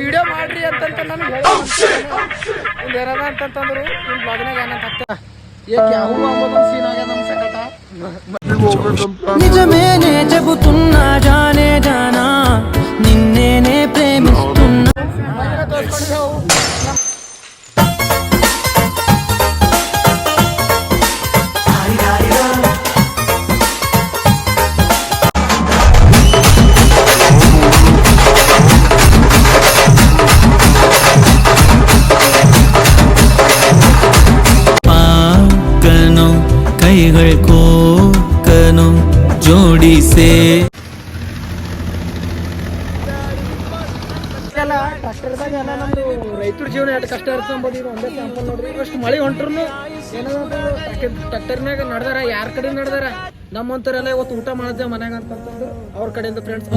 video ಮಾಡ್ರಿ ಅಂತಂತ ನನಗೆ ಏನದ ಅಂತಂತಂದ್ರು ನಿಮ್ಮ ಬ್ಲಾಗ್ನಾಗ ಏನಂತ ಏಕೆ ಯಾವ ಅಂಬೋದೊಂದು ಸೀನ್ ಆಗ್ಯದ ನಮ್ಮ ಸಕಟ నిజమేనే చెబుతున్నా జానే జానా నిన్నేనే ప్రేమిస్తున్నా ಪಾಕನು ಕೈಗಳು ಕೋಕನು ಜೋಡಿಸೆ ಕಷ್ಟದಾಗ ನಮ್ದು ರೈತರ ಜೀವನ ಎಷ್ಟು ಕಷ್ಟ ಇರ್ತದೆ ಅಂಬೋದು ಇದು ಒಂದೇ ಸ್ಯಾಂಪಲ್ ನೋಡ್ರಿ ಅಷ್ಟು ಮಳೆ ಹೊಂಟ್ರು ಏನದ ಟ್ರ್ಯಾಕ್ಟರ್ನಾಗ ನಡ್ದಾರ ಯಾರ ಕಡೆ ನಡ್ದಾರ ನಮ್ಮಂತರೆಲ್ಲ ಇವತ್ತು ಊಟ ಮಾಡಿದೆ ಮನ್ಯಾಗ ಅಂತಂದ್ರೆ ಅವ್ರ ಕಡೆಯಿಂದ ಫ್ರೆಂಡ್ಸ್